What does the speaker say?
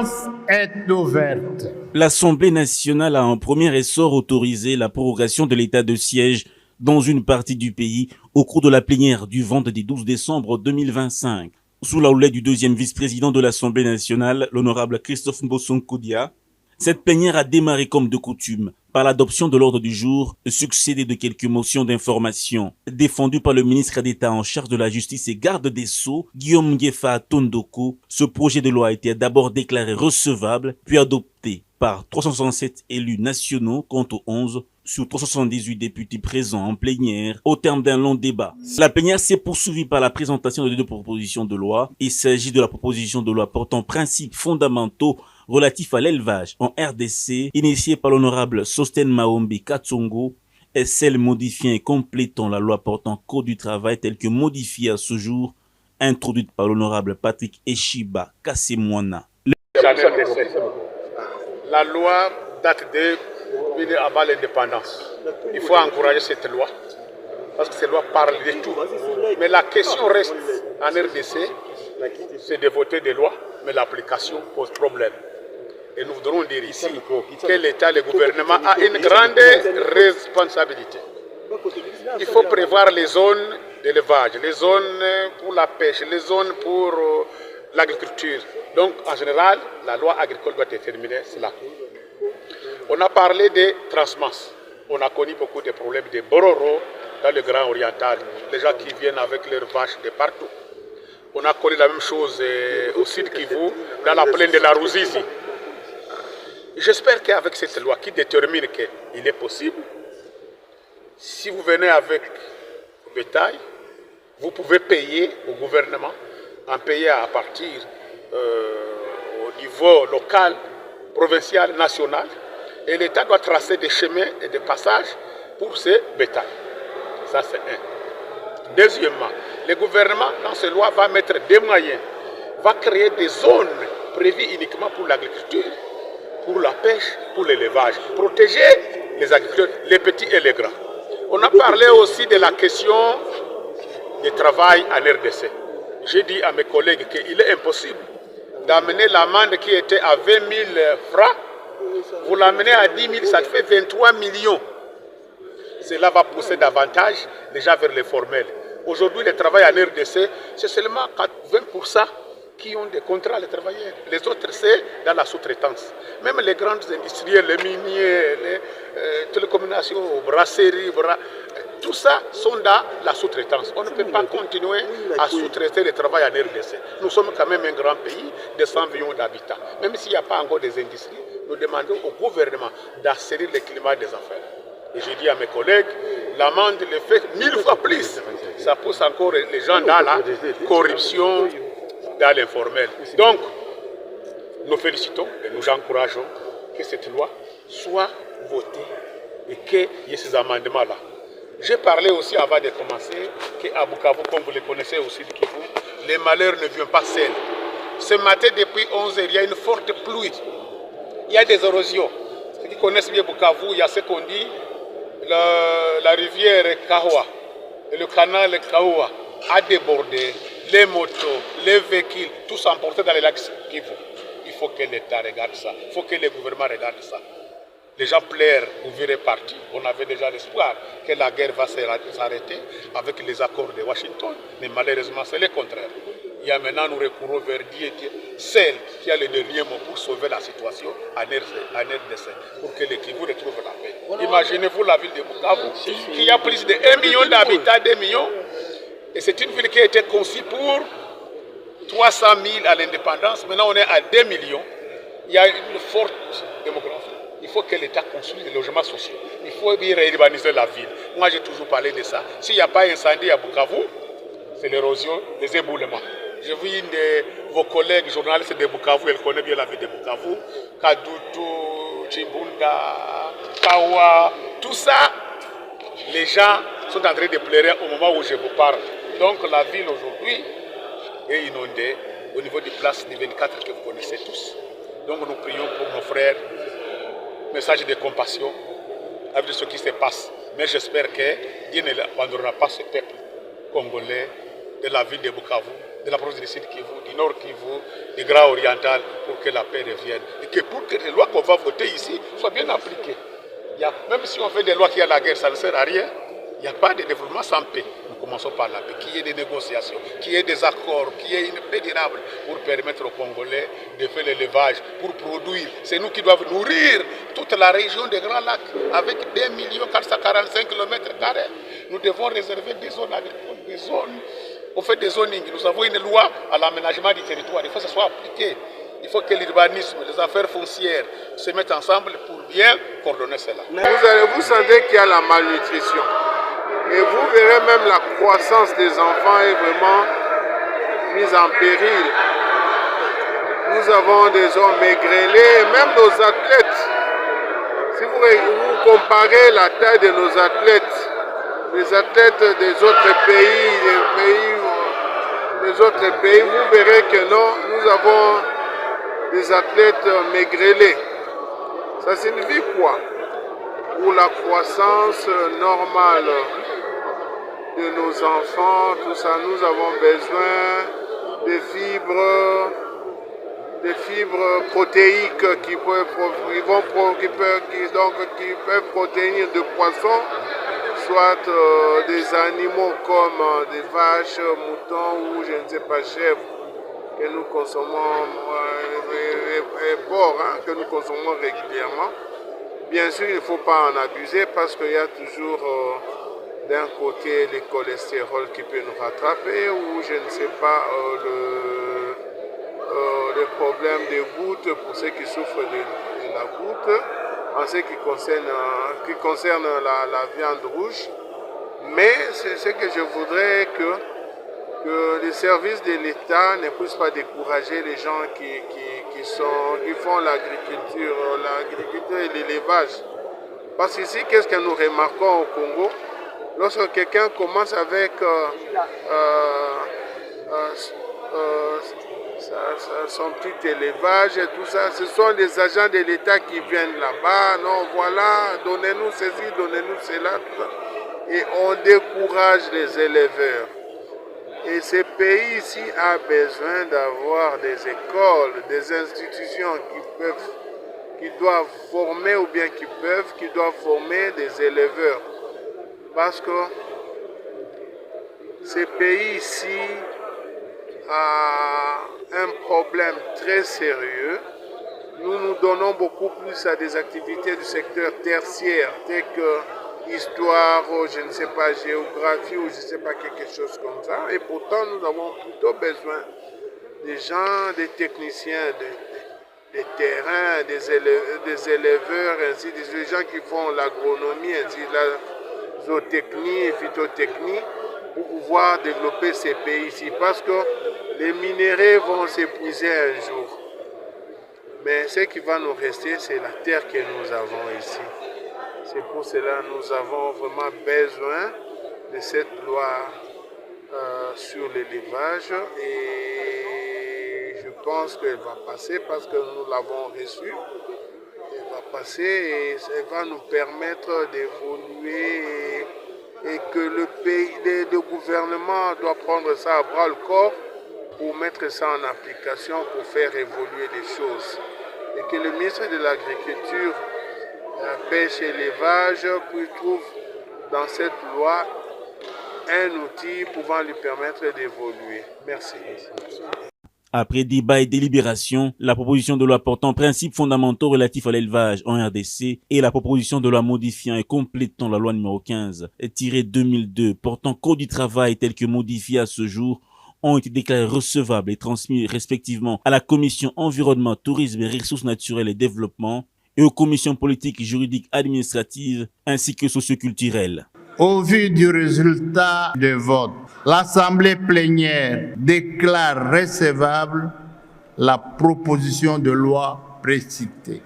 séance est ouverte. L'Assemblée nationale a en premier essor autorisé la prorogation de l'état de siège dans une partie du pays au cours de la plénière du vendredi 12 décembre 2025. Sous la houlette du deuxième vice-président de l'Assemblée nationale, l'honorable Christophe Mbossong-Koudia, cette plénière a démarré comme de coutume par l'adoption de l'ordre du jour, succédé de quelques motions d'information. Défendues par le ministre d'État en charge de la justice et garde des Sceaux, Guillaume Ngefa Tondoko, ce projet de loi a été d'abord déclaré recevable, puis adopté par 367 élus nationaux contre 11 sur 378 députés présents en plénière au terme d'un long débat. La plénière s'est poursuivie par la présentation de deux propositions de loi. Il s'agit de la proposition de loi portant principes fondamentaux relatifs à l'élevage en RDC, initiée par l'honorable Sosten Maombi Katsongo, et celle modifiant et complétant la loi portant code du travail telle que modifiée à ce jour, introduite par l'honorable Patrick Eshiba Kassemwana. La loi date de avant l'indépendance. Il faut encourager cette loi parce que cette loi parle de tout. Mais la question reste en RDC, c'est de voter des lois, mais l'application pose problème. Et nous voudrons dire ici que l'État, le gouvernement a une grande responsabilité. Il faut prévoir les zones d'élevage, les zones pour la pêche, les zones pour l'agriculture. Donc, en général, la loi agricole doit déterminer cela. On a parlé des transmances. On a connu beaucoup de problèmes de bororo dans le Grand Oriental. Les gens qui viennent avec leurs vaches de partout. On a connu la même chose au Sud Kivu, dans la plaine de la Ruzizi. J'espère qu'avec cette loi qui détermine qu'il est possible, si vous venez avec le bétail, vous pouvez payer au gouvernement, en payer à partir au niveau local, provincial, national. Et l'État doit tracer des chemins et des passages pour ces bétails. Ça, c'est un. Deuxièmement, le gouvernement, dans ces lois, va mettre des moyens, va créer des zones prévues uniquement pour l'agriculture, pour la pêche, pour l'élevage. Protéger les agriculteurs, les petits et les grands. On a parlé aussi de la question du travail en RDC. J'ai dit à mes collègues qu'il est impossible d'amener l'amende qui était à 20 000 francs, vous l'amenez à 10 000, ça fait 23 millions. Cela va pousser davantage déjà vers les formels. Aujourd'hui, le travail en RDC, c'est seulement 20% qui ont des contrats, les travailleurs. Les autres, c'est dans la sous-traitance. Même les grandes industriels, les miniers, les télécommunications, brasseries, tout ça sont dans la sous-traitance. On ne peut pas continuer à sous-traiter le travail en RDC. Nous sommes quand même un grand pays de 100 millions d'habitants. Même s'il n'y a pas encore des industries, nous demandons au gouvernement d'assainir le climat des affaires. Et je dis à mes collègues, l'amende le fait 1000 fois plus. Ça pousse encore les gens dans la corruption, dans l'informel. Donc, nous félicitons et nous encourageons que cette loi soit votée et qu'il y ait ces amendements-là. J'ai parlé aussi avant de commencer qu'à Bukavu, comme vous le connaissez aussi de Kivu, les malheurs ne viennent pas seuls. Ce matin, depuis 11 h, il y a une forte pluie. Il y a des érosions. Ceux qui connaissent bien Bukavu, il y a ce qu'on dit, la rivière Kahoua, le canal Kahoua a débordé. Les motos, les véhicules, tous emportés dans les lacs Kivu. Il faut que l'État regarde ça. Il faut que le gouvernement regarde ça. Les gens pleurent, vous verrez partir. On avait déjà l'espoir que la guerre va s'arrêter avec les accords de Washington. Mais malheureusement, c'est le contraire. Il y a maintenant, nous recourons vers Dieu, celle qui a le dernier mot pour sauver la situation en RDC, pour que le Kivu retrouve la paix. Imaginez-vous la ville de Bukavu, qui a plus de 1 million d'habitants, 2 millions. Et c'est une ville qui a été conçue pour 300 000 à l'indépendance. Maintenant, on est à 2 millions. Il y a une forte démographie. Il faut que l'État construise des logements sociaux. Il faut bien réurbaniser la ville. Moi, j'ai toujours parlé de ça. S'il n'y a pas incendie à Bukavu, c'est l'érosion, les éboulements. J'ai vu une de vos collègues journalistes de Bukavu, elle connaît bien la ville de Bukavu, Kadutu, Chimbunda, Kawa, tout ça, les gens sont en train de pleurer au moment où je vous parle. Donc la ville aujourd'hui est inondée au niveau du place du 24 que vous connaissez tous. Donc nous prions pour nos frères, message de compassion avec ce qui se passe. Mais j'espère que Dieu n'abandonnera pas ce peuple congolais de la ville de Bukavu de la province du Sud Kivu, du Nord Kivu, du Grand Oriental, pour que la paix revienne. Et que pour que les lois qu'on va voter ici soient bien appliquées. Même si on fait des lois qui a la guerre, ça ne sert à rien. Il n'y a pas de développement sans paix. Nous commençons par la paix. Qu'il y ait des négociations, qu'il y ait des accords, qu'il y ait une paix durable pour permettre aux Congolais de faire l'élevage, pour produire. C'est nous qui devons nourrir toute la région des Grands Lacs avec 2 445 km². Nous devons réserver des zones agricoles, des zones. On fait des zonings. Nous avons une loi à l'aménagement du territoire. Il faut que ça soit appliqué. Il faut que l'urbanisme, les affaires foncières se mettent ensemble pour bien coordonner cela. Vous sentez qu'il y a la malnutrition. Et vous verrez même la croissance des enfants est vraiment mise en péril. Nous avons des hommes maigrelés, même nos athlètes. Si vous comparez la taille de nos athlètes, les athlètes des autres pays, vous verrez que non, nous avons des athlètes maigrelés. Ça signifie quoi? Pour la croissance normale de nos enfants, tout ça, nous avons besoin de fibres protéiques qui peuvent protéiner de poissons, soit des animaux comme des vaches, moutons ou je ne sais pas, chèvres que nous consommons, et porcs que nous consommons régulièrement. Bien sûr, il ne faut pas en abuser parce qu'il y a toujours d'un côté le cholestérol qui peut nous rattraper ou je ne sais pas le problème des gouttes pour ceux qui souffrent de la goutte en ce qui concerne la viande rouge. Mais c'est ce que je voudrais que les services de l'État ne puissent pas décourager les gens qui font l'agriculture et l'élevage. Parce qu'ici, qu'est-ce que nous remarquons au Congo? Lorsque quelqu'un commence avec son petit élevage et tout ça, ce sont des agents de l'État qui viennent là-bas. Non, voilà, donnez-nous ceci, donnez-nous cela, tout ça. Et on décourage les éleveurs. Et ce pays ici a besoin d'avoir des écoles, des institutions qui doivent former ou bien qui doivent former des éleveurs. Parce que ce pays ici a un problème très sérieux. Nous nous donnons beaucoup plus à des activités du secteur tertiaire, telles que histoire, je ne sais pas, géographie ou je ne sais pas, quelque chose comme ça. Et pourtant, nous avons plutôt besoin des gens, des techniciens, des terrains, des éleveurs, ainsi des gens qui font l'agronomie, ainsi la zootechnie et phytotechnie, pour pouvoir développer ces pays-ci. Parce que les minéraux vont s'épuiser un jour. Mais ce qui va nous rester, c'est la terre que nous avons ici. C'est pour cela que nous avons vraiment besoin de cette loi sur l'élevage et je pense qu'elle va passer parce que nous l'avons reçue. Elle va passer et elle va nous permettre d'évoluer et que le gouvernement doit prendre ça à bras le corps pour mettre ça en application, pour faire évoluer les choses. Et que le ministre de l'Agriculture, la pêche et l'élevage trouve dans cette loi un outil pouvant lui permettre d'évoluer. Merci. Après débat et délibération, la proposition de loi portant principes fondamentaux relatifs à l'élevage en RDC et la proposition de loi modifiant et complétant la loi numéro 15-2002 portant code du travail tel que modifié à ce jour ont été déclarés recevables et transmis respectivement à la Commission environnement, tourisme et ressources naturelles et développement et aux commissions politiques, juridiques, administratives ainsi que socioculturelles. Au vu du résultat des votes, l'Assemblée plénière déclare recevable la proposition de loi précitée.